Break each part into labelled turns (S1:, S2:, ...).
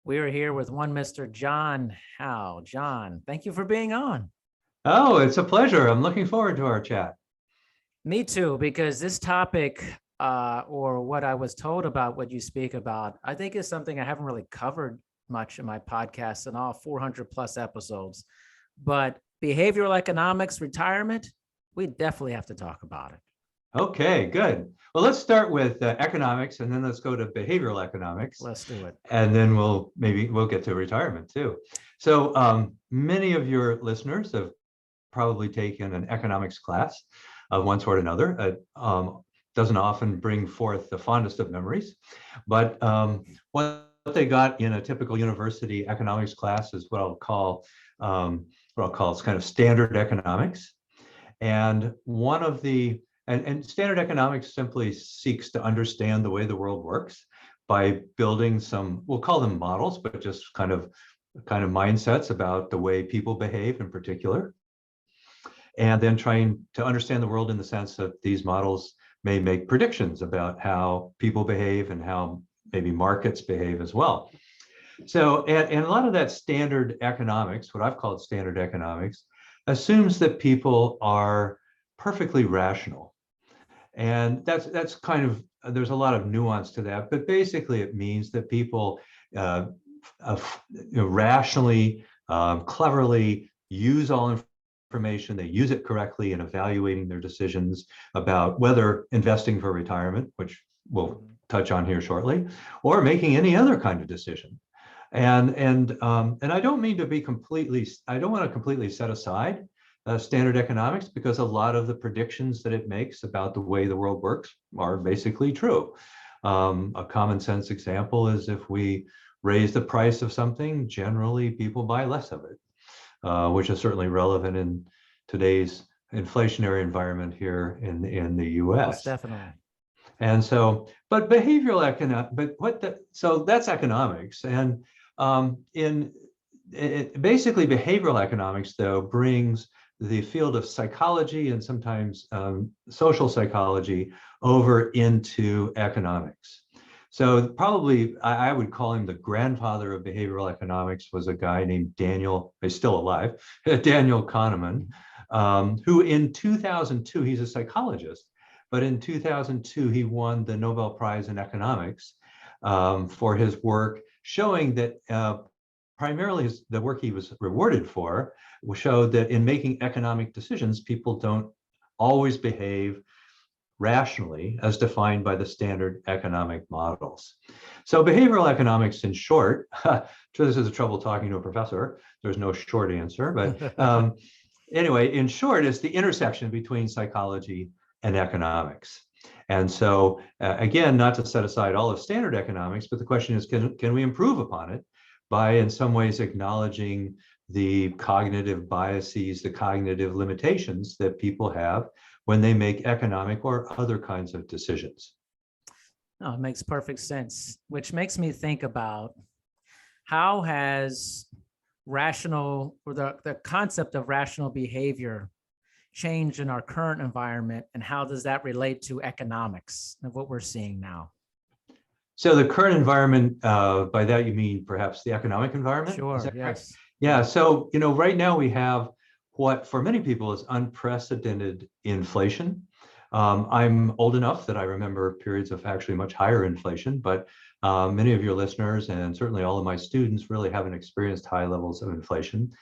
S1: We are here with one Mr. John Howe. John, thank you for being on.
S2: Oh, it's a pleasure. I'm looking forward to our chat.
S1: Me too, because this topic, or what I was told about what you speak about, I think is something I haven't really covered much in my podcast in all 400 plus episodes. But behavioral economics, retirement, we definitely have to talk about it.
S2: Okay, good. Well, let's start with economics, and then let's go to behavioral economics,
S1: Let's do it.
S2: and then we'll get to retirement too. So many of your listeners have probably taken an economics class of one sort or another. It doesn't often bring forth the fondest of memories, but what they got in a typical university economics class is what I'll call it's kind of standard economics. And one of the and standard economics simply seeks to understand the way the world works by building some, we'll call them models, but just kind of mindsets about the way people behave in particular. And then trying to understand the world in the sense that these models may make predictions about how people behave and how maybe markets behave as well. So, and a lot of that standard economics, what I've called standard economics, assumes that people are perfectly rational. And that's kind of, there's a lot of nuance to that, but basically it means that people uh, rationally, cleverly use all information, they use it correctly in evaluating their decisions about whether investing for retirement, which we'll touch on here shortly, or making any other kind of decision. And I don't mean to be I don't want to completely set aside standard economics, because a lot of the predictions that it makes about the way the world works are basically true. A common sense example is if we raise the price of something, generally people buy less of it, which is certainly relevant in today's inflationary environment here in the US.
S1: Most definitely.
S2: And so, but so that's economics. And basically behavioral economics, though, brings the field of psychology and sometimes social psychology over into economics. So probably I would call him the grandfather of behavioral economics, was a guy named Daniel, he's still alive, Daniel Kahneman, who in 2002, he's a psychologist, but in 2002, he won the Nobel Prize in economics for his work showing that primarily the work he was rewarded for showed that in making economic decisions, people don't always behave rationally as defined by the standard economic models. So behavioral economics, in short, sure this is a trouble talking to a professor, there's no short answer, but anyway, in short, it's the intersection between psychology and economics. And so again, not to set aside all of standard economics, but the question is, can we improve upon it by in some ways acknowledging the cognitive biases, the cognitive limitations that people have when they make economic or other kinds of decisions.
S1: Oh, it makes perfect sense, which makes me think about how has rational, or the concept of rational behavior changed in our current environment, and how does that relate to economics of what we're seeing now?
S2: So the current environment, by that you mean perhaps the economic environment?
S1: Sure,
S2: Is that correct?
S1: yes.
S2: Yeah, so right now we have what for many people is unprecedented inflation. I'm old enough that I remember periods of actually much higher inflation, but many of your listeners and certainly all of my students really haven't experienced high levels of inflation.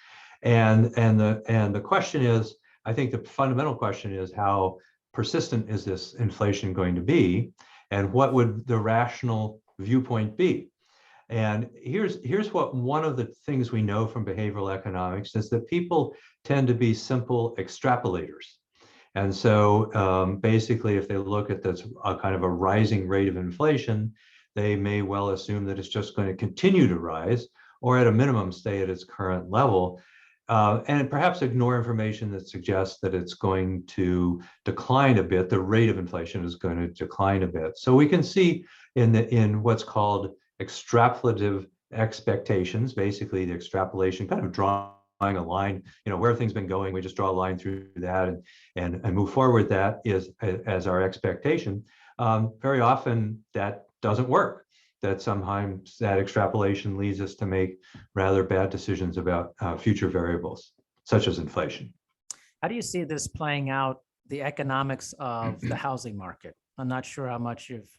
S2: And the question is, I think the fundamental question is, how persistent is this inflation going to be? And what would the rational viewpoint be? And here's what one of the things we know from behavioral economics is that people tend to be simple extrapolators. And so basically, if they look at this kind of a rising rate of inflation, they may well assume that it's just going to continue to rise, or at a minimum stay at its current level, and perhaps ignore information that suggests that it's going to decline a bit. The rate of inflation is going to decline a bit. So we can see in what's called extrapolative expectations, basically the extrapolation, kind of drawing a line, where things been going, we just draw a line through that and move forward. That is as our expectation. Very often that doesn't work. that sometimes that extrapolation leads us to make rather bad decisions about future variables, such as inflation.
S1: How do you see this playing out, the economics of the housing market? I'm not sure how much you've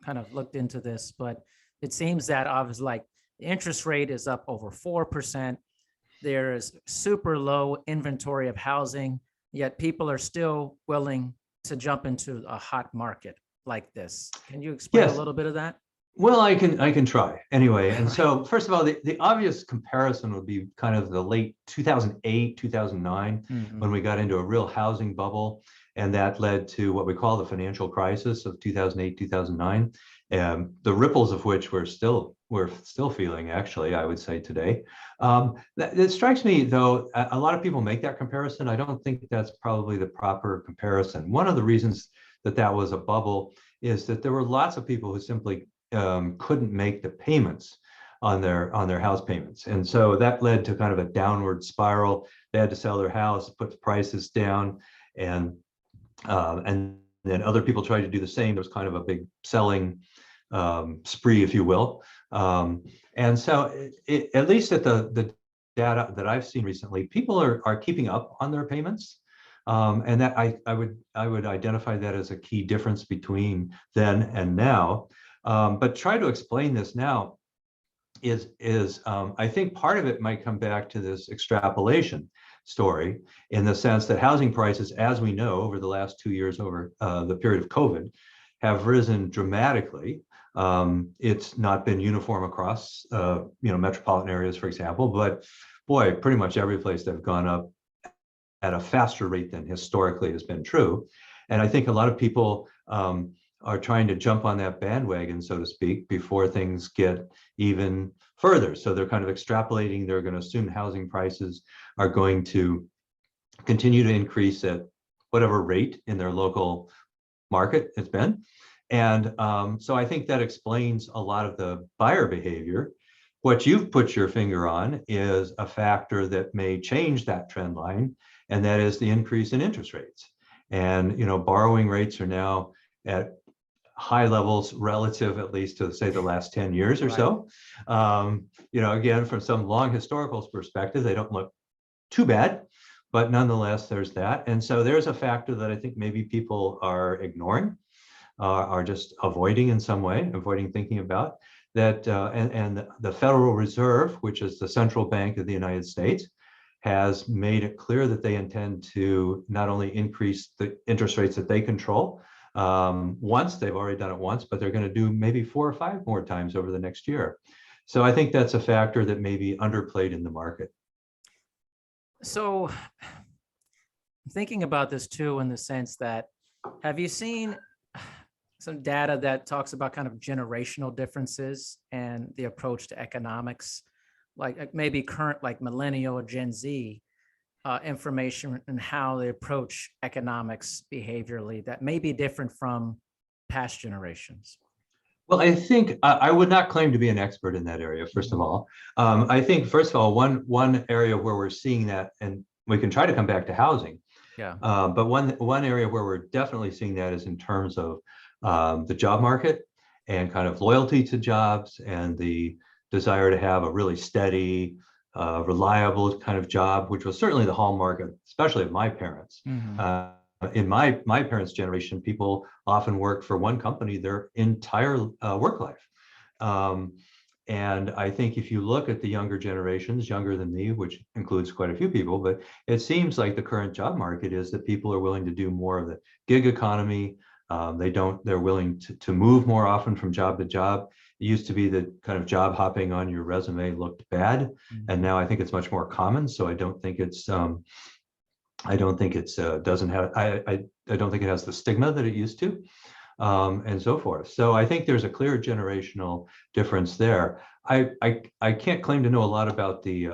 S1: kind of looked into this, but it seems that obviously like the interest rate is up over 4%. There is super low inventory of housing, yet people are still willing to jump into a hot market like this. Can you explain a
S2: Yes.
S1: little bit of that?
S2: Well, I can try anyway. And
S1: Right.
S2: so, first of all, the obvious comparison would be kind of the late 2008, 2009, when we got into a real housing bubble, and that led to what we call the financial crisis of 2008, 2009. The ripples of which we're still feeling, actually, I would say today. It strikes me, though, a lot of people make that comparison. I don't think that's probably the proper comparison. One of the reasons that that was a bubble is that there were lots of people who simply couldn't make the payments on their house payments, and so that led to kind of a downward spiral. They had to sell their house, put the prices down, and then other people tried to do the same. There was kind of a big selling spree, if you will, and so at least at the data that I've seen recently, people are keeping up on their payments. And that I would identify that as a key difference between then and now. But try to explain this now is I think part of it might come back to this extrapolation story, in the sense that housing prices, as we know, over the last 2 years, over the period of COVID, have risen dramatically. It's not been uniform across metropolitan areas, for example, but boy, pretty much every place they've gone up at a faster rate than historically has been true. And I think a lot of people are trying to jump on that bandwagon, so to speak, before things get even further. So they're kind of extrapolating. They're going to assume housing prices are going to continue to increase at whatever rate in their local market it's been. And so I think that explains a lot of the buyer behavior. What you've put your finger on is a factor that may change that trend line, and that is the increase in interest rates. And borrowing rates are now at high levels relative, at least to say the last 10 years or so. Again, from some long historical perspective, they don't look too bad, but nonetheless, there's that. And so there's a factor that I think maybe people are ignoring, are just avoiding in some way, avoiding thinking about that. And the Federal Reserve, which is the central bank of the United States, has made it clear that they intend to not only increase the interest rates that they control once. They've already done it once, but they're going to do maybe 4 or 5 more times over the next year. So I think that's a factor that may be underplayed in the market.
S1: So thinking about this too, in the sense that, have you seen some data that talks about kind of generational differences and the approach to economics, like maybe current, like millennial or Gen Z information, and how they approach economics behaviorally that may be different from past generations?
S2: Well, I think I would not claim to be an expert in that area, first of all. I think, first of all, one area where we're seeing that, and we can try to come back to housing, but one area where we're definitely seeing that is in terms of the job market and kind of loyalty to jobs, and the desire to have a really steady, reliable kind of job, which was certainly the hallmark, especially of my parents. In my parents' generation, people often worked for one company their entire work life. And I think if you look at the younger generations, younger than me, which includes quite a few people, but it seems like the current job market is that people are willing to do more of the gig economy. They're willing to move more often from job to job. It used to be that kind of job hopping on your resume looked bad, and now I think it's much more common. So I don't think it has the stigma that it used to, and so forth. So I think there's a clear generational difference there. I can't claim to know a lot about the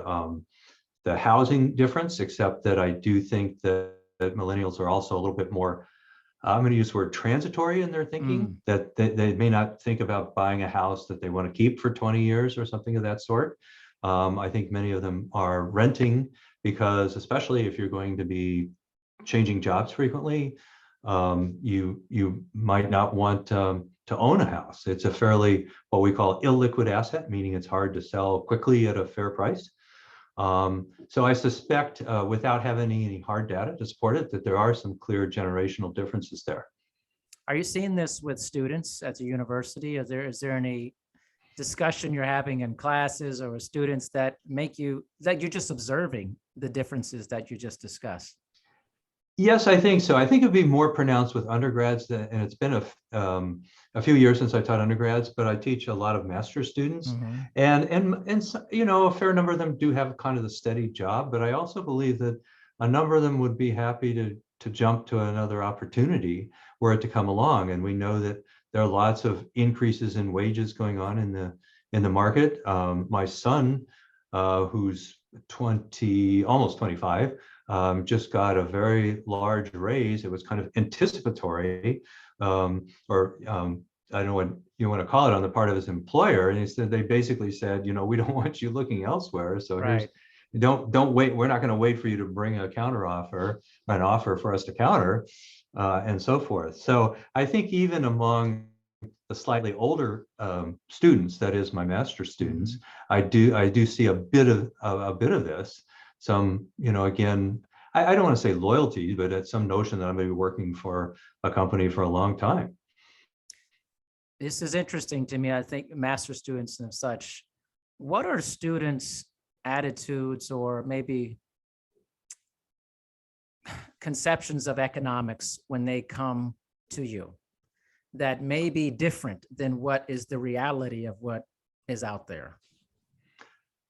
S2: housing difference, except that I do think that millennials are also a little bit more, I'm going to use the word transitory in their thinking, that they may not think about buying a house that they want to keep for 20 years or something of that sort. I think many of them are renting because, especially if you're going to be changing jobs frequently, you might not want to own a house. It's a fairly, what we call illiquid asset, meaning it's hard to sell quickly at a fair price. So I suspect, without having any hard data to support it, that there are some clear generational differences there.
S1: Are you seeing this with students at the university? Is there any discussion you're having in classes or with students that that you're just observing the differences that you just discussed?
S2: Yes, I think so. I think it'd be more pronounced with undergrads, and it's been a few years since I taught undergrads, but I teach a lot of master's students,
S1: Mm-hmm.
S2: and a fair number of them do have kind of the steady job, but I also believe that a number of them would be happy to jump to another opportunity were it to come along. And we know that there are lots of increases in wages going on in the market. My son, who's almost 25. Just got a very large raise. It was kind of anticipatory, I don't know what you want to call it, on the part of his employer. And he said, they basically said, we don't want you looking elsewhere. So
S1: Right.
S2: don't wait. We're not going to wait for you to bring a counter offer, an offer for us to counter, and so forth. So I think even among the slightly older students, that is my master's students,
S1: Mm-hmm.
S2: I do see a bit of this. Some, again, I don't want to say loyalty, but it's some notion that I'm going to be working for a company for a long time.
S1: This is interesting to me. I think master students and such, what are students' attitudes or maybe conceptions of economics when they come to you that may be different than what is the reality of what is out there?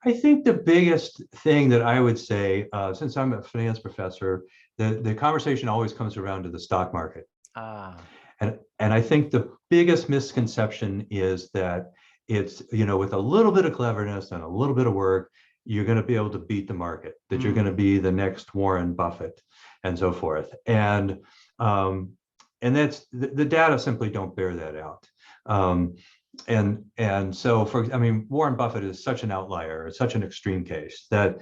S2: I think the biggest thing that I would say, since I'm a finance professor, the conversation always comes around to the stock market.
S1: Ah,
S2: And I think the biggest misconception is that it's, with a little bit of cleverness and a little bit of work, you're going to be able to beat the market, that you're going to be the next Warren Buffett and so forth. And that's the data simply don't bear that out. And so Warren Buffett is such an outlier, it's such an extreme case that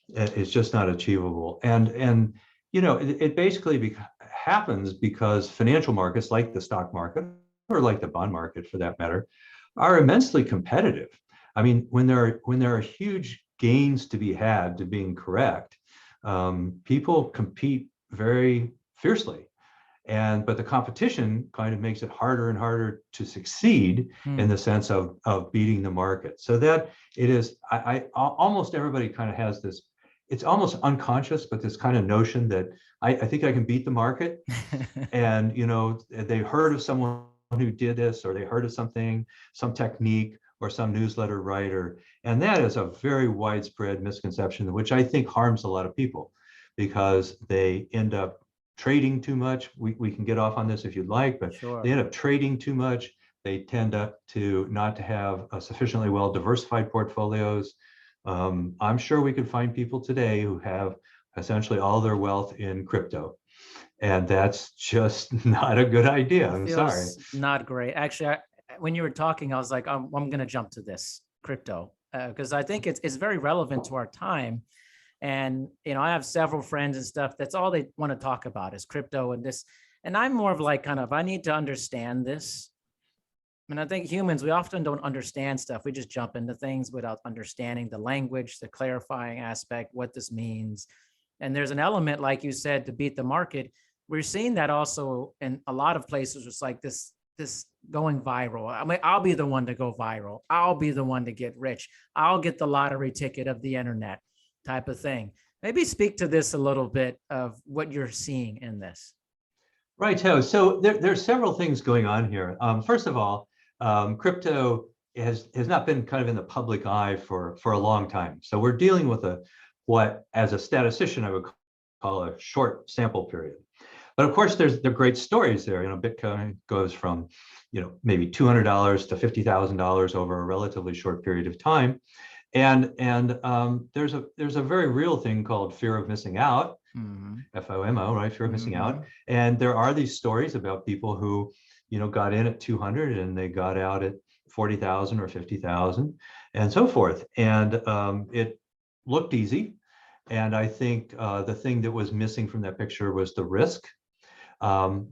S2: it's just not achievable. And it basically happens because financial markets, like the stock market or like the bond market for that matter, are immensely competitive. I mean, when there are huge gains to be had to being correct, people compete very fiercely. But the competition kind of makes it harder and harder to succeed in the sense of beating the market. So that it is, I almost everybody kind of has this, it's almost unconscious, but this kind of notion that I think I can beat the market. And, they heard of someone who did this, or they heard of something, some technique, or some newsletter writer. And that is a very widespread misconception, which I think harms a lot of people because they end up trading too much. We can get off on this if you'd like, but
S1: sure.
S2: They end up trading too much. They tend to not to have a sufficiently well diversified portfolios. I'm sure we could find people today who have essentially all their wealth in crypto. And that's just not a good idea. I'm sorry.
S1: Not great. Actually, when you were talking, I was like, I'm going to jump to this crypto because I think it's very relevant to our time. And, I have several friends and stuff. That's all they want to talk about is crypto and this. And I'm more of like, I need to understand this. And I think humans, we often don't understand stuff. We just jump into things without understanding the language, the clarifying aspect, what this means. And there's an element, like you said, to beat the market. We're seeing that also in a lot of places. It's like this going viral. I mean, I'll be the one to go viral. I'll be the one to get rich. I'll get the lottery ticket of the internet type of thing. Maybe speak to this a little bit of what you're seeing in this.
S2: Right, so there's several things going on here. First of all, crypto has not been kind of in the public eye for a long time. So we're dealing with what, as a statistician, I would call a short sample period. But of course, there are great stories there. Bitcoin goes from, maybe $200 to $50,000 over a relatively short period of time. And there's a very real thing called fear of missing out, FOMO, right? Fear of missing out. And there are these stories about people who, got in at 200 and they got out at 40,000 or 50,000 and so forth. And it looked easy. And I think the thing that was missing from that picture was the risk.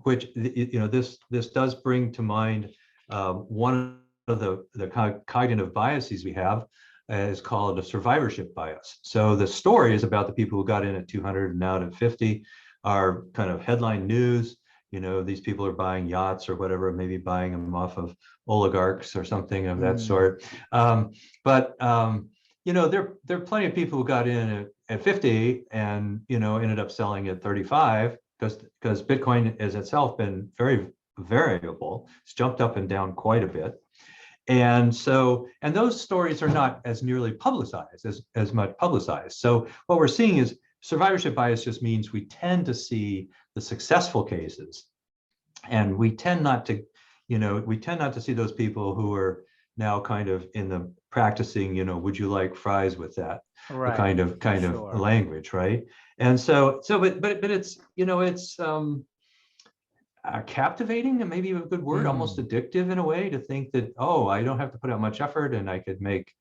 S2: which this does bring to mind one of the cognitive biases we have is called a survivorship bias. So the story is about the people who got in at 200 and out at 50 are kind of headline news. These people are buying yachts or whatever, maybe buying them off of oligarchs or something of that sort. But there are plenty of people who got in at 50 and ended up selling at 35 because Bitcoin has itself been very variable. It's jumped up and down quite a bit. And those stories are not as nearly publicized, as much publicized. So what we're seeing is survivorship bias just means we tend to see the successful cases, and we tend not to see those people who are now kind of in the practicing, would you like fries with that,
S1: Right.
S2: kind of language, right? And but it's captivating, and maybe a good word, almost addictive in a way, to think that, oh, I don't have to put out much effort and I could make,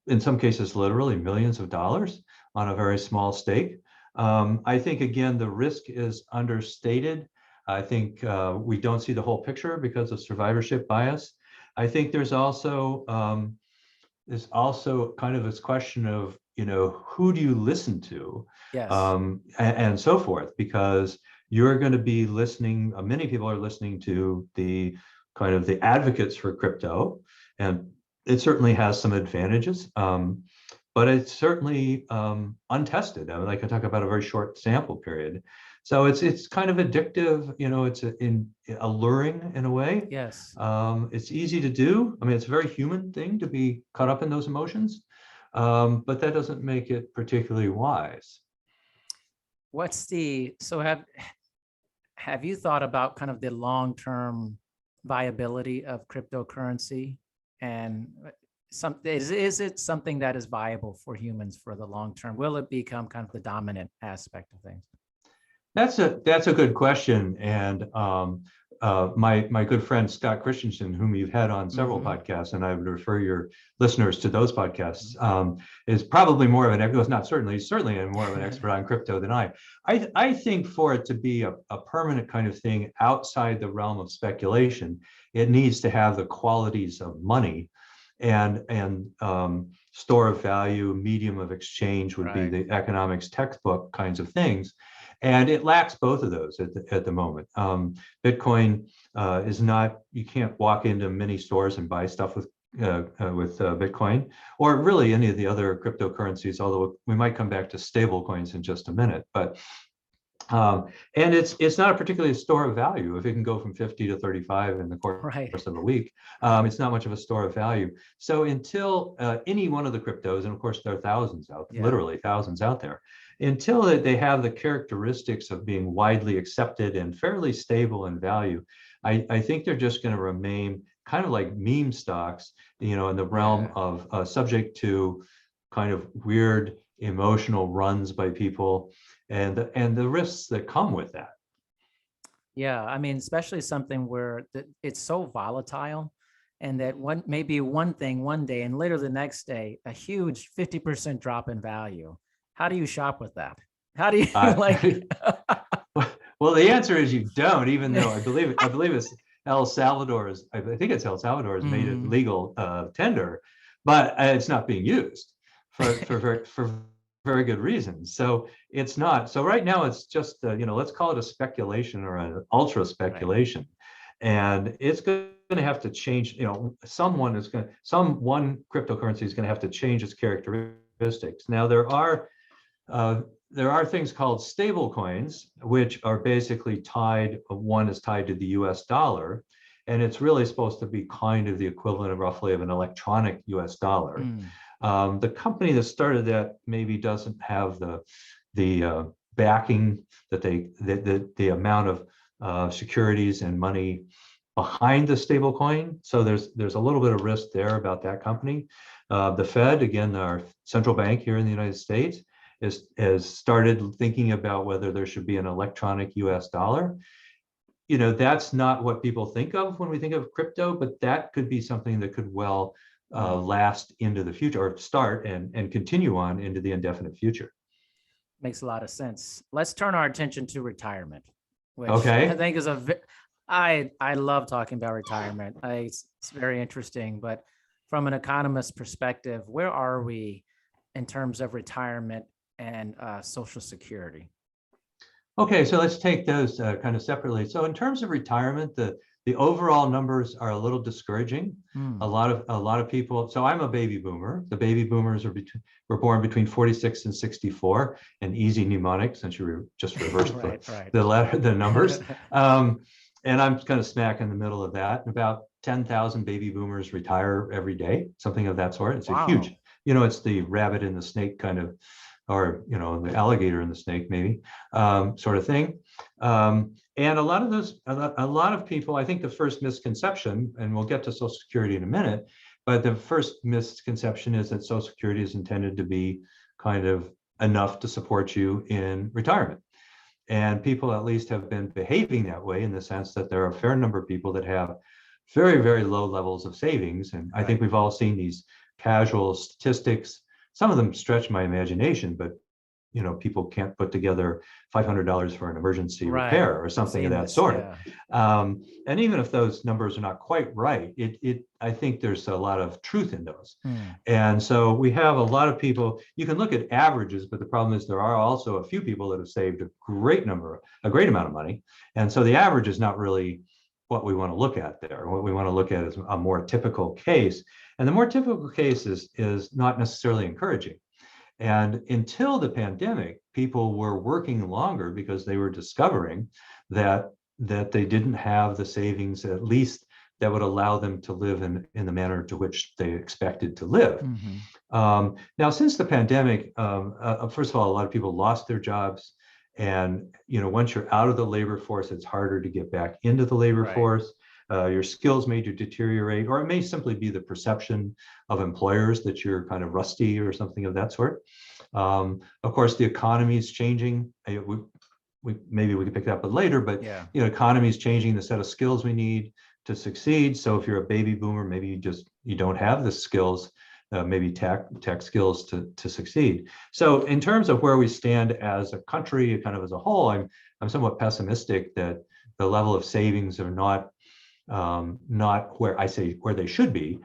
S2: in some cases, literally millions of dollars on a very small stake. I think, again, the risk is understated. I think we don't see the whole picture because of survivorship bias. I think there's also kind of this question of, who do you listen to?
S1: Yes.
S2: And so forth, because you're going to be listening, many people are listening to the kind of the advocates for crypto, and it certainly has some advantages, but it's certainly untested. I mean, I can talk about a very short sample period. So it's kind of addictive, it's alluring in a way.
S1: Yes.
S2: It's easy to do. I mean, it's a very human thing to be caught up in those emotions, but that doesn't make it particularly wise.
S1: Have you thought about kind of the long-term viability of cryptocurrency, and is it something that is viable for humans for the long term? Will it become kind of the dominant aspect of things?
S2: That's a good question, and my good friend Scott Christensen, whom you've had on several podcasts, and I would refer your listeners to those podcasts, is probably more of an, not certainly more of an expert on crypto than I. I think for it to be a permanent kind of thing outside the realm of speculation, it needs to have the qualities of money, and store of value, medium of exchange would be the economics textbook kinds of things. And it lacks both of those at the moment. Bitcoin is not, you can't walk into many stores and buy stuff with Bitcoin, or really any of the other cryptocurrencies, although we might come back to stable coins in just a minute. But and it's not a particularly a store of value. If it can go from 50 to 35 in the course of a week, it's not much of a store of value. So until any one of the cryptos, and of course there are thousands out, literally thousands out there, until they have the characteristics of being widely accepted and fairly stable in value, I think they're just going to remain kind of like meme stocks, in the realm of subject to kind of weird emotional runs by people, and the risks that come with that.
S1: Yeah, I mean, especially something where it's so volatile, and that maybe one thing one day and later the next day, a huge 50% drop in value. How do you shop with that? How do you
S2: Well, the answer is you don't, even though I believe it's El Salvador's, I think it's El Salvador's made it legal tender, but it's not being used for very good reasons. So it's not. So right now it's just let's call it a speculation or an ultra speculation, and it's going to have to change. Some one cryptocurrency is going to have to change its characteristics. Now there are things called stable coins, which are basically tied. One is tied to the U.S. dollar, and it's really supposed to be kind of the equivalent of roughly of an electronic U.S. dollar. The company that started that maybe doesn't have the backing that the amount of securities and money behind the stable coin. So there's a little bit of risk there about that company. The Fed, again, our central bank here in the United States, has started thinking about whether there should be an electronic US dollar. That's not what people think of when we think of crypto, but that could be something that could well last into the future, or start and continue on into the indefinite future.
S1: Makes a lot of sense. Let's turn our attention to retirement. which I
S2: Okay.
S1: think is I love talking about retirement. It's very interesting, but from an economist perspective, where are we in terms of retirement and Social Security?
S2: Okay, so let's take those kind of separately. So in terms of retirement, the overall numbers are a little discouraging.
S1: Hmm.
S2: A lot of people. So I'm a baby boomer. The baby boomers were born between 46 and 64, an easy mnemonic since just reversed
S1: Right, right.
S2: the numbers. Um, and I'm kind of smack in the middle of that. About 10,000 baby boomers retire every day, something of that sort. It's a huge,
S1: Wow.
S2: it's the rabbit and the snake kind of, or the alligator and the snake maybe, sort of thing. And a lot of people, I think the first misconception, and we'll get to Social Security in a minute, but the first misconception is that Social Security is intended to be kind of enough to support you in retirement. And people at least have been behaving that way in the sense that there are a fair number of people that have very, very low levels of savings. And I think
S1: Right.
S2: we've all seen these casual statistics. Some of them stretch my imagination, but people can't put together $500 for an emergency
S1: Right.
S2: repair or
S1: I've
S2: something of
S1: seen
S2: that
S1: this.
S2: sort.
S1: Yeah.
S2: And even if those numbers are not quite right, I think there's a lot of truth in those.
S1: Hmm.
S2: And so we have a lot of people. You can look at averages, but the problem is there are also a few people that have saved a great amount of money. And so the average is not really what we want to look at there. What we want to look at is a more typical case. And the more typical case is not necessarily encouraging. And until the pandemic, people were working longer because they were discovering that they didn't have the savings, at least that would allow them to live in the manner to which they expected to live.
S1: Hmm.
S2: Now, since the pandemic, first of all, a lot of people lost their jobs. And once you're out of the labor force, it's harder to get back into the labor
S1: Right.
S2: force. Your skills may deteriorate, or it may simply be the perception of employers that you're kind of rusty or something of that sort. Of course, the economy is changing. Maybe we could pick that up later, but
S1: Yeah.
S2: economy is changing the set of skills we need to succeed. So if you're a baby boomer, maybe you don't have the skills, maybe tech skills to succeed. So in terms of where we stand as a country, kind of as a whole, I'm somewhat pessimistic that the level of savings are not where they should be,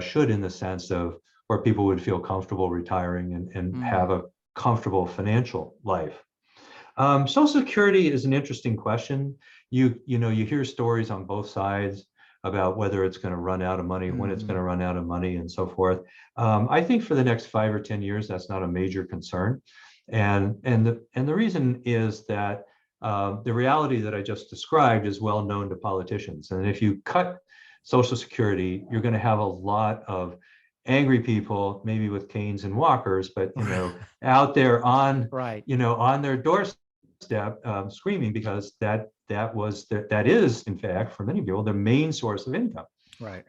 S2: should in the sense of where people would feel comfortable retiring and have
S1: Hmm.
S2: a comfortable financial life. Social Security is an interesting question. You hear stories on both sides about whether it's going to run out of money, when it's going to
S1: Hmm.
S2: run out of money, and so forth. I think for the next 5 or 10 years, that's not a major concern, and the reason is that the reality that I just described is well known to politicians, and if you cut Social Security, you're going to have a lot of angry people, maybe with canes and walkers, but out there on
S1: Right.
S2: on their doorstep screaming because that is in fact for many people their main source of income,
S1: Right.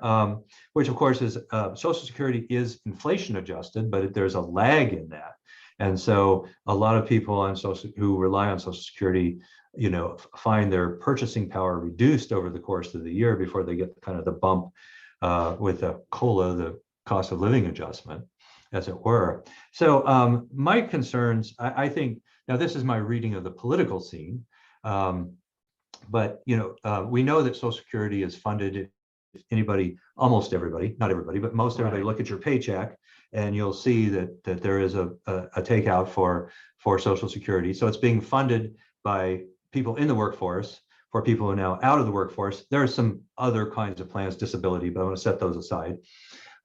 S2: which of course is Social Security is inflation adjusted, but there's a lag in that, and so a lot of people who rely on Social Security find their purchasing power reduced over the course of the year before they get kind of the bump with the COLA, the cost of living adjustment, as it were. So my concerns, I think, now this is my reading of the political scene, but we know that Social Security is funded. If anybody, almost everybody, not everybody, but most everybody,
S1: Right.
S2: look at your paycheck, and you'll see that there is a takeout for Social Security. So it's being funded by people in the workforce for people who are now out of the workforce. There are some other kinds of plans, disability, but I want to set those aside.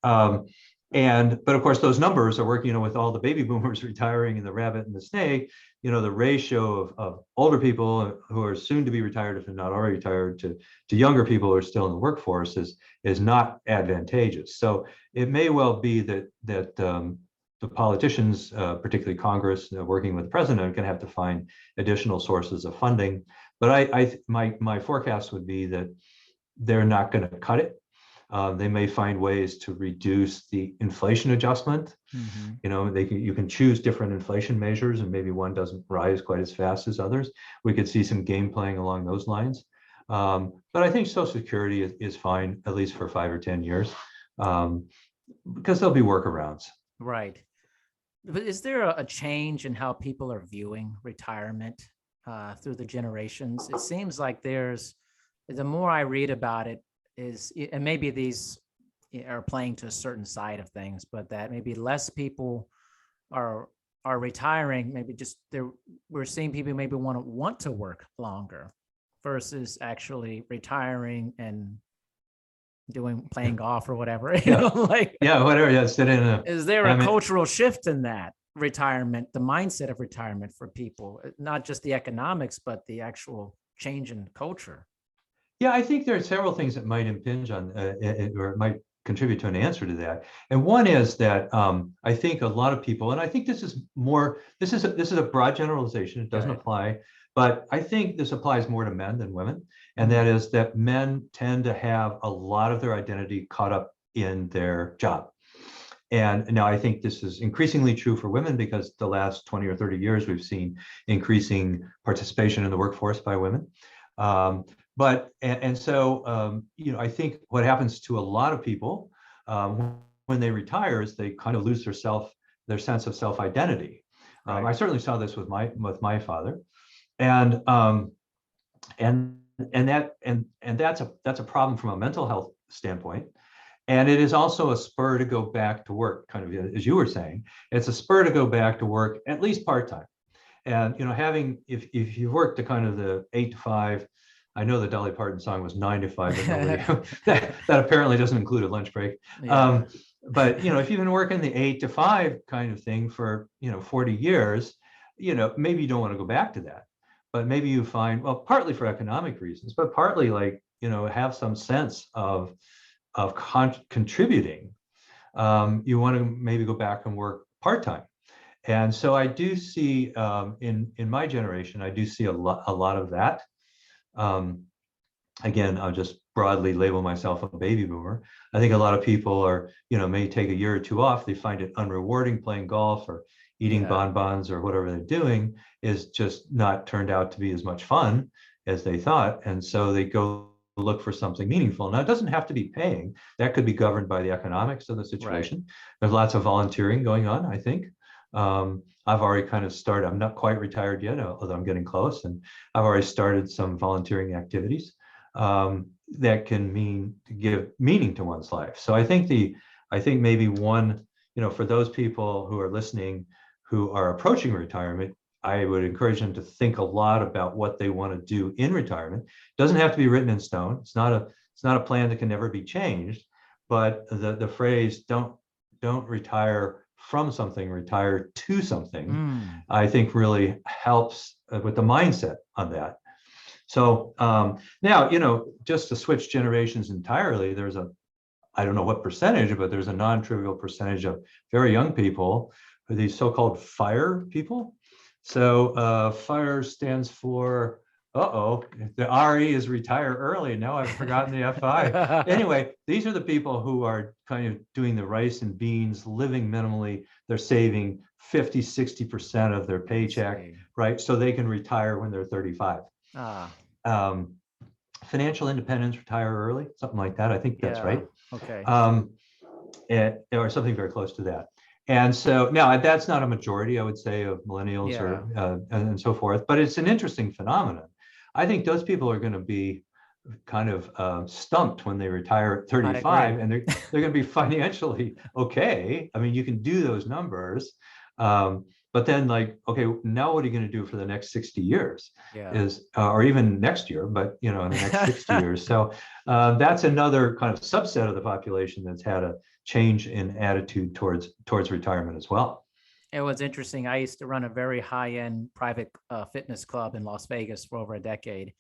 S2: Um, but of course, those numbers are working, with all the baby boomers retiring and the rabbit and the snake, the ratio of older people who are soon to be retired, if they're not already retired, to younger people who are still in the workforce is not advantageous. So it may well be that the politicians, particularly Congress, working with the president, are going to have to find additional sources of funding. But my forecast would be that they're not going to cut it. They may find ways to reduce the inflation adjustment.
S1: Hmm.
S2: You can choose different inflation measures, and maybe one doesn't rise quite as fast as others. We could see some game playing along those lines. But I think Social Security is fine, at least for 5 or 10 years, because there'll be workarounds.
S1: Right. But is there a change in how people are viewing retirement? through the generations. It seems like the more I read about it is, and maybe these are playing to a certain side of things, but that maybe less people are are retiring. Maybe just we're seeing people maybe want to work longer versus actually retiring and playing golf or whatever. Like
S2: whatever. Yeah, sit in a.
S1: is there a cultural shift in that retirement, the mindset of retirement for people, not just the economics, but the actual change in culture?
S2: Yeah, I think there are several things that might impinge on or it might contribute to an answer to that. And one is that I think a lot of people, and I think this is a broad generalization. It doesn't apply, but I think this applies more to men than women. And that is that men tend to have a lot of their identity caught up in their job. And now I think this is increasingly true for women because the last 20 or 30 years, we've seen increasing participation in the workforce by women. So I think what happens to a lot of people when they retire is they kind of lose their sense of self-identity. I certainly saw this with my father, and that's a problem from a mental health standpoint. And it is also a spur to go back to work, kind of as you were saying. It's a spur to go back to work at least part-time. And if you work the kind of the 8 to 5. I know the Dolly Parton song was 9 to 5, but nobody, that apparently doesn't include a lunch break. But if you've been working the 8 to 5 kind of thing for 40 years, maybe you don't want to go back to that. But maybe you find, well, partly for economic reasons, but partly have some sense of contributing. You want to maybe go back and work part-time. And so I do see in my generation, I do see a lot of that. Again, I'll just broadly label myself a baby boomer. I think a lot of people may take a year or two off. They find it unrewarding playing golf or eating bonbons or whatever they're doing is just not turned out to be as much fun as they thought. And so they go look for something meaningful. Now, it doesn't have to be paying. That could be governed by the economics of the situation. There's lots of volunteering going on, I think. I've already kind of started. I'm not quite retired yet, although I'm getting close. And I've already started some volunteering activities that can give meaning to one's life. So I think maybe one, for those people who are listening, who are approaching retirement, I would encourage them to think a lot about what they want to do in retirement. It doesn't have to be written in stone. It's not a plan that can never be changed. But the phrase "don't retire from something, retire to something," I think really helps with the mindset on that. So now, just to switch generations entirely, I don't know what percentage, but there's a non-trivial percentage of very young people, these so-called FIRE people. So FIRE stands for, the RE is retire early. Now I've forgotten the FI. Anyway, these are the people who are kind of doing the rice and beans, living minimally. They're saving 50, 60% of their paycheck, right? So they can retire when they're 35. Financial independence, retire early, something like that. I think that's right.
S1: Okay.
S2: Or something very close to that. And so now that's not a majority, I would say, of millennials and so forth, but it's an interesting phenomenon. I think those people are going to be kind of stumped when they retire at 35, and they're going to be financially okay. I mean, you can do those numbers, but then okay, now what are you going to do for the next 60 years? Or even next year, but in the next 60 years. So that's another kind of subset of the population that's had a change in attitude towards retirement as well.
S1: It was interesting. I used to run a very high-end private fitness club in Las Vegas for over a decade.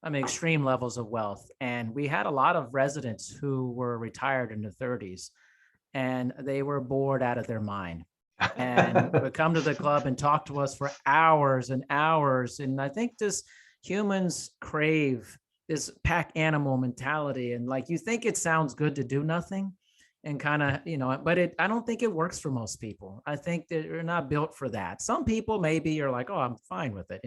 S1: I mean, extreme levels of wealth. And we had a lot of residents who were retired in their 30s, and they were bored out of their mind and would come to the club and talk to us for hours and hours. And I think humans crave this pack animal mentality. And you think it sounds good to do nothing and kind of, but I don't think it works for most people. I think that you're not built for that. Some people maybe you're like, oh, I'm fine with it.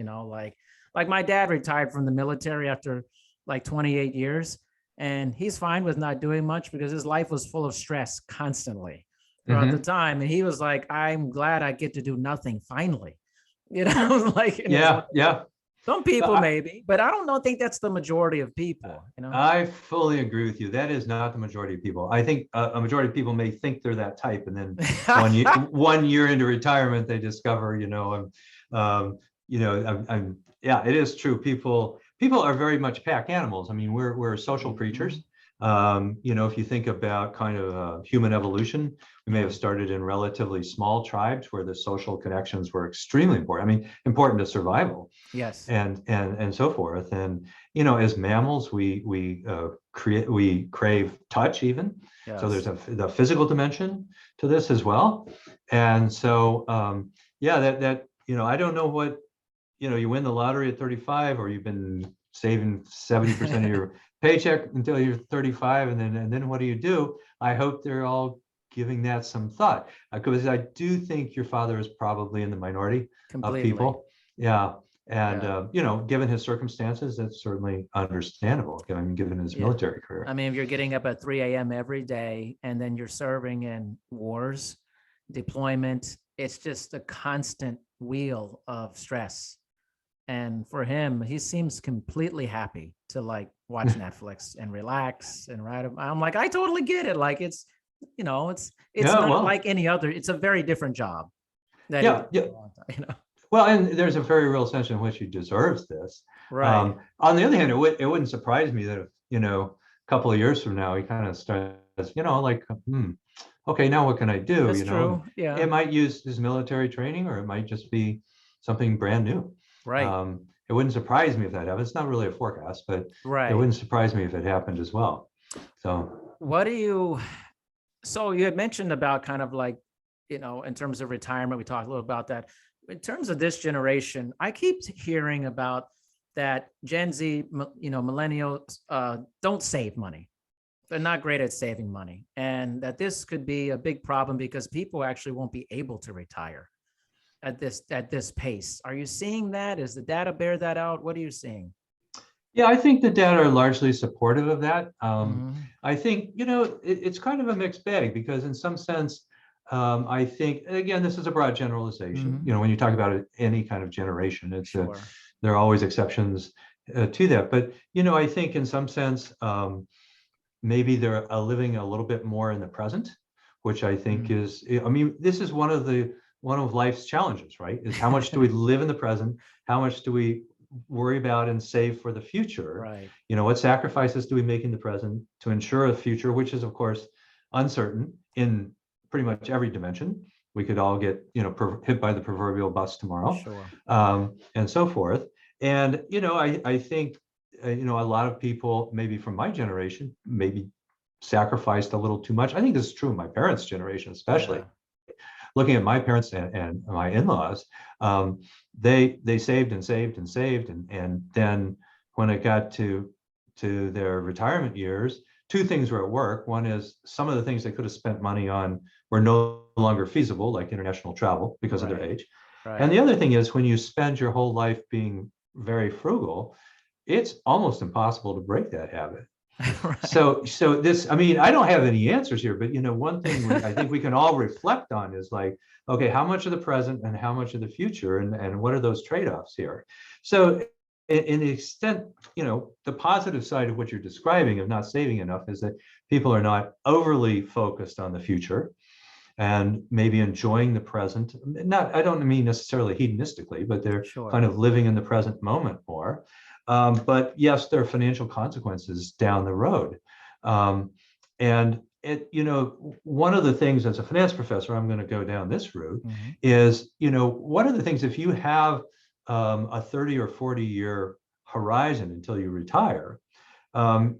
S1: Like my dad retired from the military after 28 years, and he's fine with not doing much because his life was full of stress constantly throughout the time. And he was like, I'm glad I get to do nothing finally,
S2: Yeah.
S1: Some people
S2: I,
S1: maybe, but I don't think that's the majority of people, you know?
S2: I fully agree with you. That is not the majority of people. I think a majority of people may think they're that type, and then 1 year into retirement, they discover, yeah, it is true. People are very much pack animals. I mean, we're social creatures.
S1: Mhm.
S2: If you think about kind of human evolution, we may
S1: Yeah.
S2: have started in relatively small tribes where the social connections were extremely important. I mean, important to survival
S1: Yes.
S2: and so forth. And as mammals, we crave touch even. So there's
S1: Yes.
S2: the physical dimension to this as well. And so yeah, that I don't know what you win the lottery at 35, or you've been saving 70% of your paycheck until you're 35, and then what do you do? I hope they're all giving that some thought, because I do think your father is probably in the minority of
S1: Completely.
S2: people. Yeah. And
S1: Yeah.
S2: given his circumstances, that's certainly understandable, given his
S1: Yeah.
S2: military
S1: I
S2: career.
S1: mean, if you're getting up at 3 a.m. every day and then you're serving in wars, deployment, it's just a constant wheel of stress. And for him, he seems completely happy to like watch Netflix and relax and write. I'm like, I totally get it. Like it's
S2: Yeah,
S1: not
S2: well,
S1: like any other. It's a very different job that he did
S2: yeah, yeah.
S1: for a long time.
S2: Well, and there's a very real sense in which he deserves this.
S1: Right.
S2: On the other hand, it wouldn't surprise me that if, a couple of years from now, he kind of starts, like, okay, now what can I do?
S1: That's
S2: And
S1: true. Yeah.
S2: it might use his military training, or it might just be something brand new.
S1: Right.
S2: It wouldn't surprise me if that happened. It's not really a forecast, but it
S1: Right.
S2: wouldn't surprise me if it happened as well. So,
S1: What do you So you had mentioned about kind of like, in terms of retirement, we talked a little about that. In terms of this generation, I keep hearing about that Gen Z, millennials don't save money. They're not great at saving money. And that this could be a big problem because people actually won't be able to retire at this pace. Are you seeing that? Is the data bear that out? What are you seeing?
S2: yeah, I think the data are largely supportive of that.
S1: Mm-hmm.
S2: I think, it's kind of a mixed bag, because in some sense, I think, again, this is a broad generalization.
S1: Mm-hmm.
S2: When you talk about any kind of generation,
S1: Sure.
S2: there are always exceptions to that. But, I think in some sense, maybe they're living a little bit more in the present, which I think
S1: Mm.
S2: is, I mean, this is one of life's challenges, right? Is how much do we live in the present? How much do we worry about and save for the future?
S1: Right.
S2: What sacrifices do we make in the present to ensure a future, which is of course uncertain in pretty much every dimension? We could all get, hit by the proverbial bus tomorrow,
S1: Sure.
S2: and so forth. And, I think, a lot of people, maybe from my generation, maybe sacrificed a little too much. I think this is true of my parents' generation, especially.
S1: Yeah.
S2: Looking at my parents and my in-laws, they saved and saved and saved, and then when it got to their retirement years, two things were at work. One is some of the things they could have spent money on were no longer feasible, like international travel, because of their
S1: Right.
S2: age. And
S1: Right.
S2: the other thing is, when you spend your whole life being very frugal, it's almost impossible to break that habit.
S1: Right.
S2: So this, I mean, I don't have any answers here, but one thing I think we can all reflect on is like, okay, how much of the present and how much of the future, and what are those trade-offs here? So in the extent, the positive side of what you're describing of not saving enough is that people are not overly focused on the future and maybe enjoying the present. Not, I don't mean necessarily hedonistically, but they're kind
S1: Sure.
S2: of living in the present moment more. But yes, there are financial consequences down the road. Um, and one of the things, as a finance professor, I'm going to go down this route,
S1: Mhm.
S2: is, one of the things, if you have a 30 or 40-year horizon until you retire,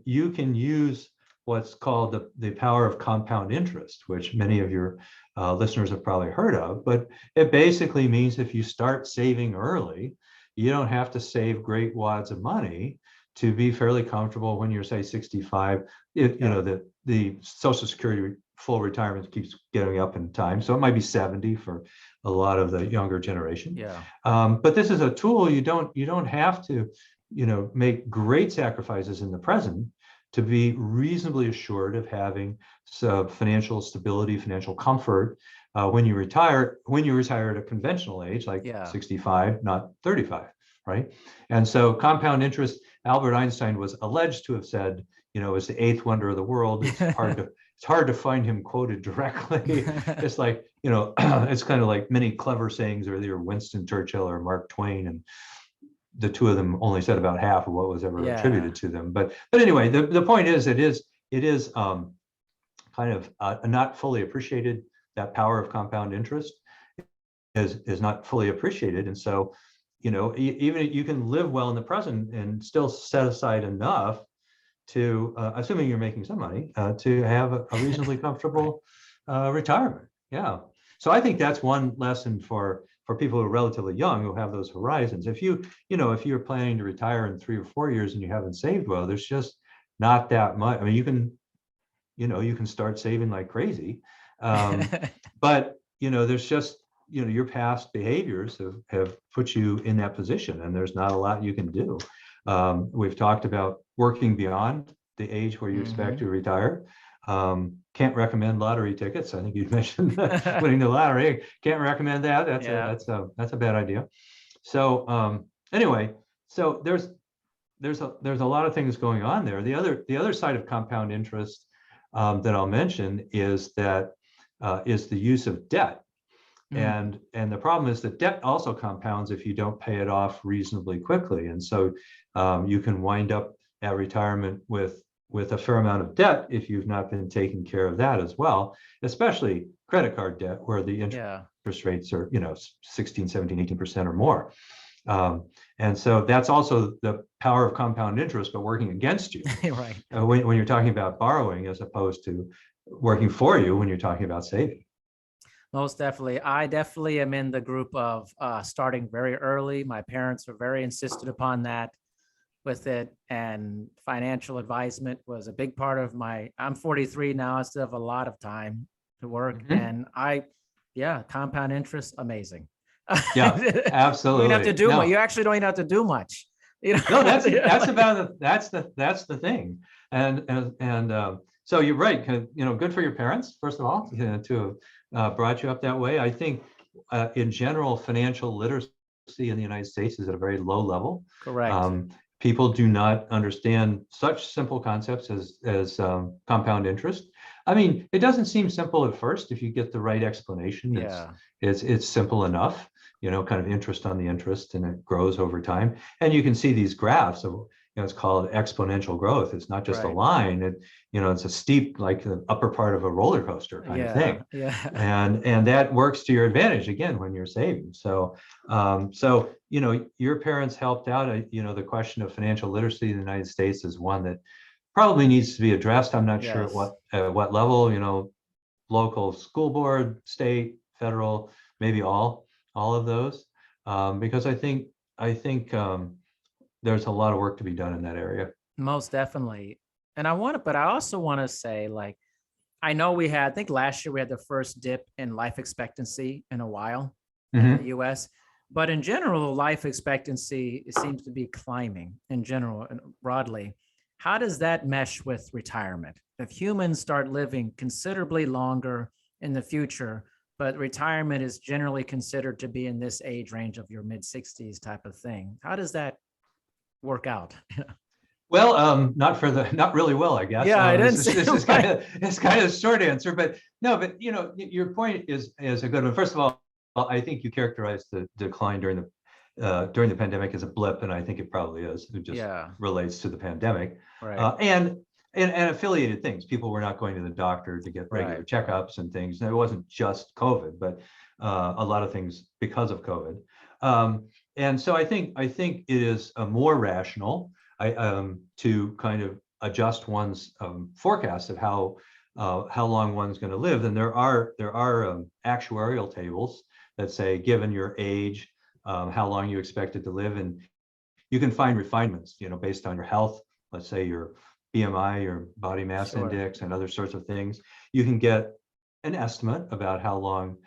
S2: you can use what's called the power of compound interest, which many of your listeners have probably heard of. But it basically means if you start saving early, you don't have to save great wads of money to be fairly comfortable when you're, say, 65.
S1: Yeah.
S2: The Social Security full retirement keeps getting up in time, so it might be 70 for a lot of the younger generation.
S1: Yeah.
S2: But this is a tool. You don't have to, make great sacrifices in the present to be reasonably assured of having some financial stability, financial comfort when you retire at a conventional age, like
S1: Yeah.
S2: 65, not 35. right? And so compound interest, Albert Einstein was alleged to have said, is the eighth wonder of the world. It's hard to find him quoted directly. It's like, it's kind of like many clever sayings are either Winston Churchill or Mark Twain, and the two of them only said about half of what was ever attributed to them. But anyway, the point is, it is kind of not fully appreciated. That power of compound interest is not fully appreciated, and so even you can live well in the present and still set aside enough to, assuming you're making some money, to have a reasonably comfortable retirement. Yeah. So I think that's one lesson for people who are relatively young, who have those horizons. If you're planning to retire in 3 or 4 years and you haven't saved well, there's just not that much. I mean, you can start saving like crazy, but there's just your past behaviors have put you in that position, and there's not a lot you can do. We've talked about working beyond the age where you expect to retire. Can't recommend lottery tickets. I think you mentioned winning the lottery. Can't recommend that. That's a bad idea. So anyway, so there's a lot of things going on there. The other side of compound interest that I'll mention is the use of debt. And the problem is that debt also compounds if you don't pay it off reasonably quickly. And so you can wind up at retirement with a fair amount of debt if you've not been taking care of that as well, especially credit card debt, where the interest rates are 16, 17, 18% or more. And so that's also the power of compound interest, but working against you.
S1: Right.
S2: When you're talking about borrowing, as opposed to working for you when you're talking about saving.
S1: Most definitely. I definitely am in the group of starting very early. My parents were very insistent upon that with it, and financial advisement was a big part of I'm 43 now. I still have a lot of time to work. And compound interest, amazing.
S2: Yeah, absolutely.
S1: You don't have to do much. You actually don't even have to do much.
S2: No, that's the thing. And so you're right. Good for your parents, first of all, to have brought you up that way. I think in general, financial literacy in the United States is at a very low level.
S1: Correct.
S2: People do not understand such simple concepts as compound interest. I mean, it doesn't seem simple at first. If you get the right explanation, it's simple enough, kind of interest on the interest, and it grows over time. And you can see these graphs of, it's called exponential growth. It's not just a line. It's a steep, like the upper part of a roller coaster kind of thing.
S1: Yeah.
S2: And that works to your advantage again when you're saving. So your parents helped out. The question of financial literacy in the United States is one that probably needs to be addressed. I'm not sure at what level. Local school board, state, federal, maybe all of those, because I think there's a lot of work to be done in that area.
S1: Most definitely. And I also want to say, like, I know I think last year we had the first dip in life expectancy in a while in the US, but in general, life expectancy seems to be climbing in general and broadly. How does that mesh with retirement? If humans start living considerably longer in the future, but retirement is generally considered to be in this age range of your mid-60s type of thing, how does that work out?
S2: Well, not really well, I guess.
S1: Yeah,
S2: this is kind of the short answer, but no, but your point is a good one. First of all, I think you characterized the decline during the pandemic as a blip, and I think it probably is. It just relates to the pandemic,
S1: right?
S2: And affiliated things. People were not going to the doctor to get regular checkups and things. And it wasn't just COVID, but a lot of things because of COVID. And so I think it is more rational to kind of adjust one's forecast of how long one's going to live. And there are actuarial tables that say, given your age, how long you expected to live, and you can find refinements, based on your health. Let's say your BMI, your body mass index, and other sorts of things. You can get an estimate about how long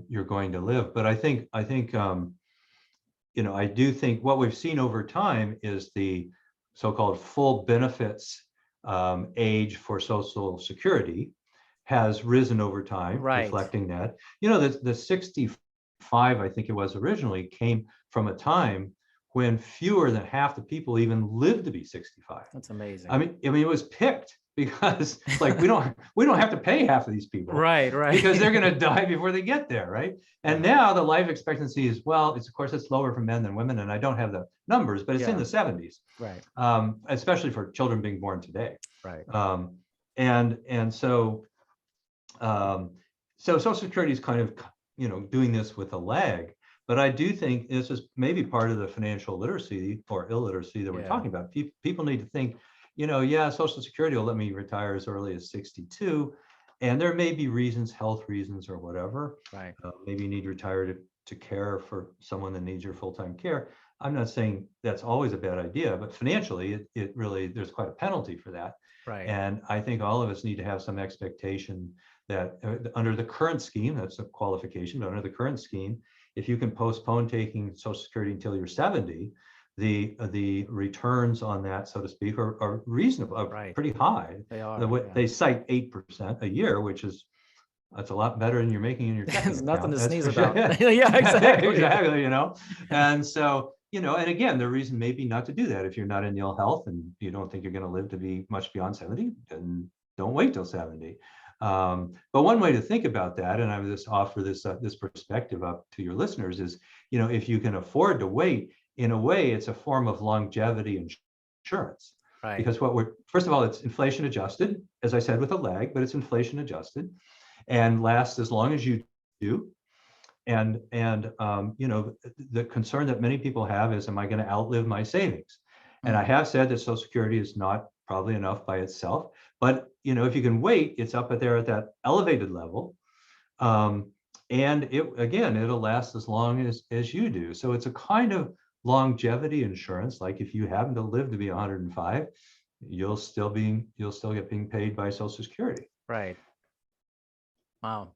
S2: you're going to live. But I do think what we've seen over time is the so-called full benefits age for Social Security has risen over time, reflecting that. The 65, I think it was originally, came from a time when fewer than half the people even live to be 65.
S1: That's amazing.
S2: I mean, it was picked because it's like we don't have to pay half of these people,
S1: right,
S2: because they're going to die before they get there, right? And now the life expectancy is, well, it's of course it's lower for men than women, and I don't have the numbers, but it's in the 70s,
S1: right,
S2: especially for children being born today,
S1: right.
S2: And so so Social Security is kind of doing this with a lag. But I do think this is maybe part of the financial literacy or illiteracy that we're talking about. People need to think, yeah, Social Security will let me retire as early as 62. And there may be reasons, health reasons or whatever.
S1: Right.
S2: Maybe you need to retire to care for someone that needs your full-time care. I'm not saying that's always a bad idea, but financially, it really, there's quite a penalty for that.
S1: Right.
S2: And I think all of us need to have some expectation that under the current scheme, that's a qualification, but under the current scheme, if you can postpone taking Social Security until you're 70, the returns on that, so to speak, are reasonable, are pretty high.
S1: They are.
S2: They cite 8% a year, that's a lot better than you're making in your checking
S1: There's
S2: account.
S1: nothing to
S2: That's
S1: sneeze
S2: for
S1: about.
S2: sure.
S1: Yeah, exactly.
S2: Exactly, And so, and again, the reason maybe not to do that, if you're not in ill health and you don't think you're going to live to be much beyond 70, then don't wait till 70. But one way to think about that, and I would just offer this perspective up to your listeners, is, if you can afford to wait, in a way, it's a form of longevity insurance.
S1: Right.
S2: Because first of all, it's inflation adjusted, as I said, with a lag, but it's inflation adjusted and lasts as long as you do. And the concern that many people have is, am I going to outlive my savings? And I have said that Social Security is not probably enough by itself, but if you can wait, it's up there at that elevated level, and it'll last as long as you do. So it's a kind of longevity insurance. Like if you happen to live to be 105, you'll still get being paid by Social Security.
S1: Right. Wow.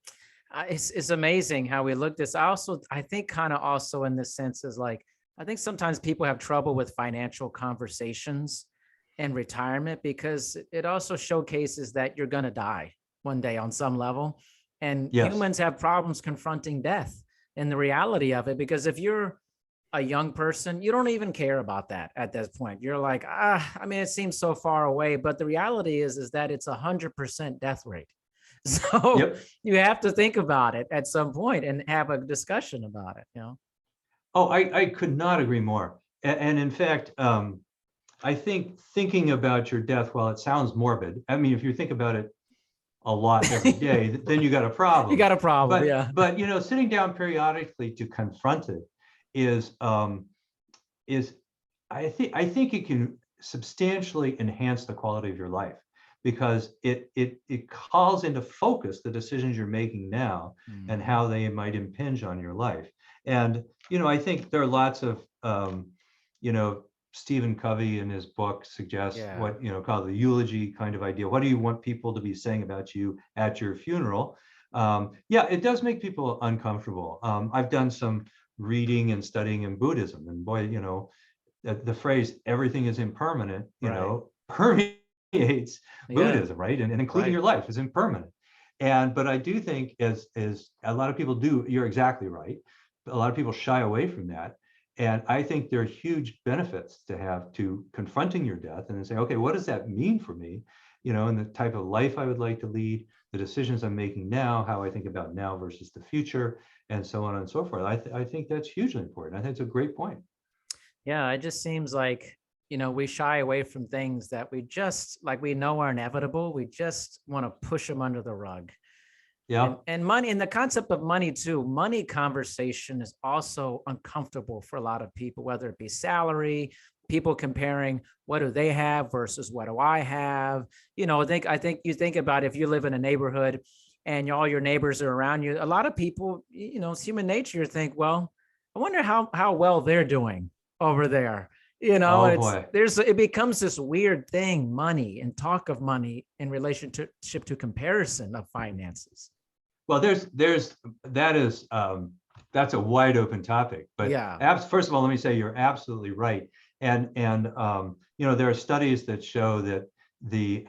S1: It's amazing how we look this. I think kind of also in this sense is like, I think sometimes people have trouble with financial conversations and retirement because it also showcases that you're going to die one day on some level. And humans have problems confronting death and the reality of it, because if you're a young person, you don't even care about that at this point. You're like, I mean, it seems so far away, but the reality is that it's 100% death rate. So you have to think about it at some point and have a discussion about it,
S2: Oh, I could not agree more. And in fact, I think thinking about your death, while it sounds morbid, I mean, if you think about it a lot every day, then you got a problem.
S1: You got a problem,
S2: But sitting down periodically to confront it is I think it can substantially enhance the quality of your life, because it calls into focus the decisions you're making now and how they might impinge on your life. And I think there are lots of Stephen Covey in his book suggests what called the eulogy kind of idea. What do you want people to be saying about you at your funeral? It does make people uncomfortable. I've done some reading and studying in Buddhism, and boy, the phrase "everything is impermanent," permeates Buddhism, right? And including your life is impermanent. But I do think, as a lot of people do, you're exactly right. A lot of people shy away from that. And I think there are huge benefits to confronting your death and then say, okay, what does that mean for me? And the type of life I would like to lead, the decisions I'm making now, how I think about now versus the future, and so on and so forth. I think that's hugely important. I think it's a great point.
S1: Yeah, it just seems like, we shy away from things that we know are inevitable. We just want to push them under the rug.
S2: Yeah.
S1: And money, and the concept of money too, money conversation is also uncomfortable for a lot of people, whether it be salary, people comparing what do they have versus what do I have. I think you think about if you live in a neighborhood and all your neighbors are around you, a lot of people, it's human nature to think, well, I wonder how well they're doing over there. It becomes this weird thing, money and talk of money in relationship to comparison of finances.
S2: Well, that's a wide open topic, but first of all, let me say you're absolutely right. And there are studies that show that the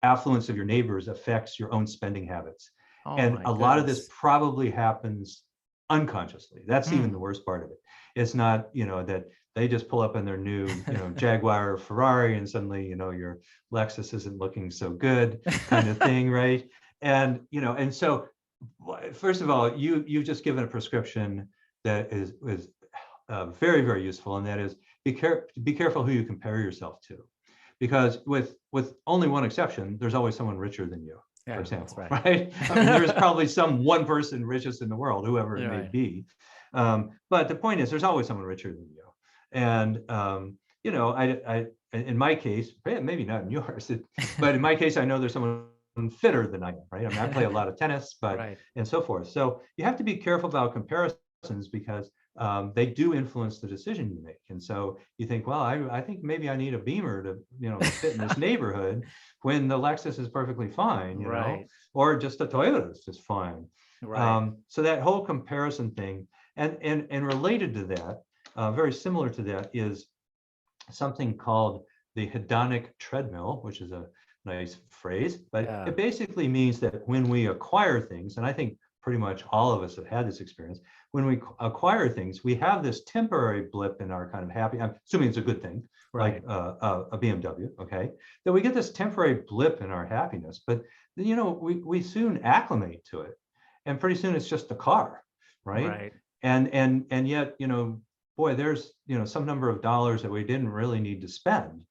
S2: affluence of your neighbors affects your own spending habits. And a lot of this probably happens unconsciously. That's even the worst part of it. It's not, that they just pull up in their new, Jaguar or Ferrari and suddenly, your Lexus isn't looking so good kind of thing, right? And, and so first of all, you've just given a prescription that is very, very useful, and that is be careful who you compare yourself to, because with only one exception, there's always someone richer than you, for example, right? I mean, there's probably some one person richest in the world, whoever it may be. But the point is, there's always someone richer than you, and I in my case, maybe not in yours, but in my case, I know there's someone fitter than I am, right? I mean, I play a lot of tennis, but and so forth. So you have to be careful about comparisons, because they do influence the decision you make. And so you think, well, I think maybe I need a Beamer to, fit in this neighborhood, when the Lexus is perfectly fine, or just a Toyota is just fine. So that whole comparison thing, and related to that, very similar to that, is something called the Hedonic Treadmill, which is a nice phrase, but it basically means that when we acquire things, and I think pretty much all of us have had this experience, when we acquire things, we have this temporary blip in our kind of happy, I'm assuming it's a good thing, like a BMW, okay, that we get this temporary blip in our happiness, but we soon acclimate to it, and pretty soon it's just a car, right? And yet, boy, there's some number of dollars that we didn't really need to spend,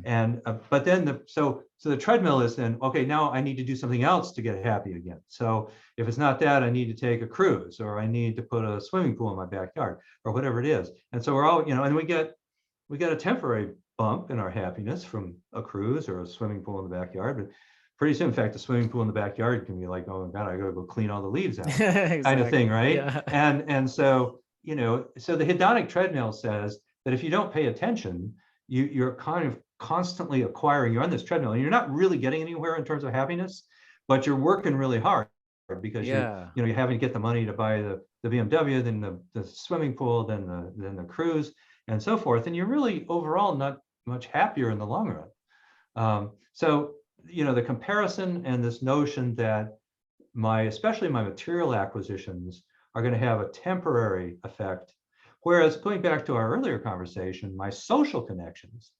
S2: and but then so the treadmill is then, okay, now I need to do something else to get happy again. So if it's not that, I need to take a cruise, or I need to put a swimming pool in my backyard, or whatever it is. And so we're all, and we get a temporary bump in our happiness from a cruise or a swimming pool in the backyard, but pretty soon, in fact, the swimming pool in the backyard can be like, oh my God, I gotta go clean all the leaves out, kind of thing, right? And so so the hedonic treadmill says that if you don't pay attention, you're kind of constantly acquiring. You're on this treadmill, and you're not really getting anywhere in terms of happiness, but you're working really hard, because you're having to get the money to buy the BMW, then the swimming pool, then the cruise, and so forth. And you're really overall not much happier in the long run. So the comparison and this notion that especially my material acquisitions are going to have a temporary effect, whereas going back to our earlier conversation, my social connections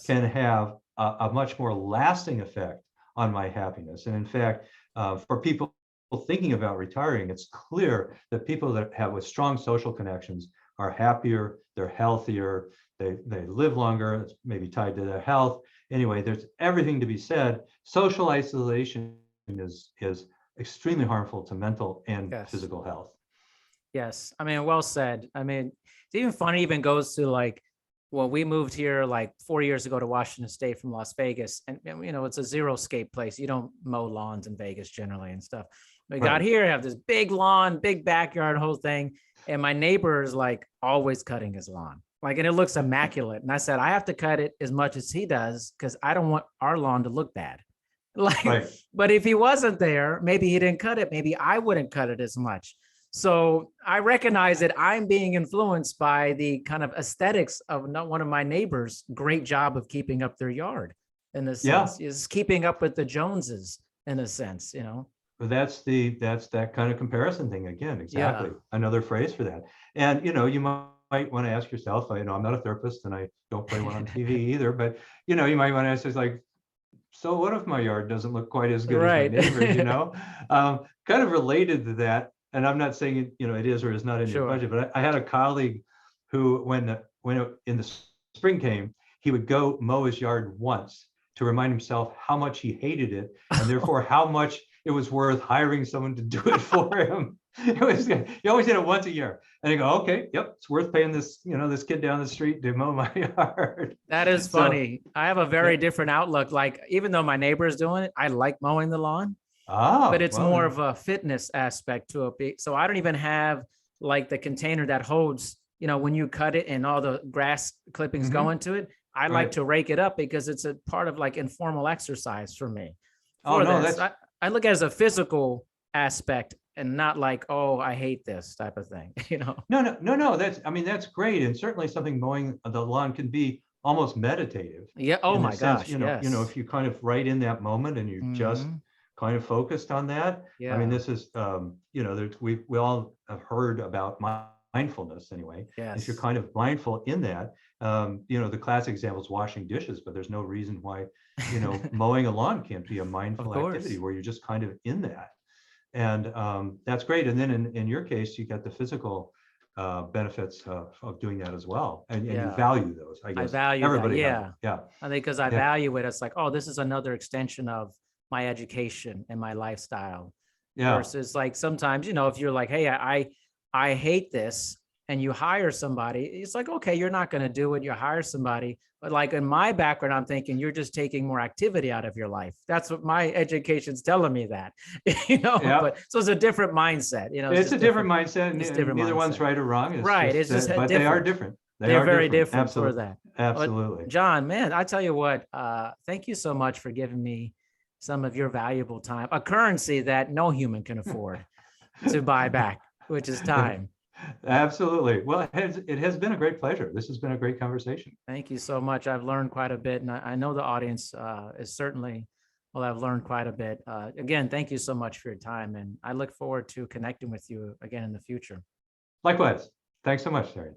S2: can have a much more lasting effect on my happiness. And in fact, for people thinking about retiring, it's clear that people that have with strong social connections are happier, they're healthier, they live longer. It's maybe tied to their health. Anyway, there's everything to be said. Social isolation is extremely harmful to mental and physical health.
S1: Yes. I mean, well said. I mean, it's even funny, even goes to like, well, we moved here like 4 years ago to Washington State from Las Vegas, and it's a zero-scape place. You don't mow lawns in Vegas generally and stuff. We got here, have this big lawn, big backyard, whole thing. And my neighbor is like always cutting his lawn. Like, and it looks immaculate. And I said, I have to cut it as much as he does, because I don't want our lawn to look bad. Like, but if he wasn't there, maybe he didn't cut it. Maybe I wouldn't cut it as much. So I recognize that I'm being influenced by the kind of aesthetics of one of my neighbors' great job of keeping up their yard, in a sense, is keeping up with the Joneses, in a sense,
S2: But that's that kind of comparison thing again. Exactly. Another phrase for that. And you might want to ask yourself, I'm not a therapist and I don't play one on TV either, but you might want to ask yourself, like, so what if my yard doesn't look quite as good as my neighbor's, kind of related to that. And I'm not saying it is or is not in your budget, but I had a colleague who, when in the spring came, he would go mow his yard once to remind himself how much he hated it, and therefore how much it was worth hiring someone to do it for him. He always did it once a year, and I go, okay, yep, it's worth paying this this kid down the street to mow my yard.
S1: That is funny. I have a very different outlook. Like, even though my neighbor is doing it, I like mowing the lawn. But it's more of a fitness aspect to it. So I don't even have like the container that holds, when you cut it and all the grass clippings go into it. I like to rake it up, because it's a part of like informal exercise for me. I look at it as a physical aspect, and not like, oh, I hate this type of thing.
S2: No. That's great, and certainly something mowing the lawn can be almost meditative.
S1: Yeah. Oh my gosh.
S2: If you kind of right in that moment and you just kind of focused on that. I mean,
S1: Yeah.
S2: this is, we all have heard about mindfulness anyway. If you're
S1: Yes.
S2: kind of mindful in that, the classic example is washing dishes, but there's no reason why, mowing a lawn can't be a
S1: Of
S2: mindful activity
S1: course.
S2: where you're just kind of in that. And that's great. And then in your case, you get the physical benefits of doing that as well. And you
S1: Yeah.
S2: value those, I
S1: I
S2: guess.
S1: value that.
S2: Everybody has it.
S1: Yeah.
S2: Yeah.
S1: I think because I
S2: Yeah.
S1: value it, it's like, oh, this is another extension of my education and my lifestyle.
S2: Yeah.
S1: Versus like sometimes, if you're like, hey, I hate this, and you hire somebody, it's like, okay, you're not going to do it. You hire somebody. But like in my background, I'm thinking you're just taking more activity out of your life. That's what my education's telling me that,
S2: Yeah.
S1: but so it's a different mindset, it's
S2: It's
S1: just
S2: a different
S1: different.
S2: mindset,
S1: It's
S2: and
S1: different
S2: neither one's
S1: mindset.
S2: right or wrong. It's
S1: Right.
S2: just
S1: It's just
S2: but they are
S1: different.
S2: different. They
S1: They're
S2: are
S1: very
S2: different.
S1: different for
S2: Absolutely.
S1: that. But
S2: Absolutely.
S1: John, man, I tell you what, thank you so much for giving me some of your valuable time, a currency that no human can afford to buy back, which is time.
S2: Absolutely. Well, it has been a great pleasure. This has been a great conversation.
S1: Thank you so much. I've learned quite a bit, and I know the audience is certainly, well, I've learned quite a bit. Again, thank you so much for your time, and I look forward to connecting with you again in the future.
S2: Likewise. Thanks so much, Terry.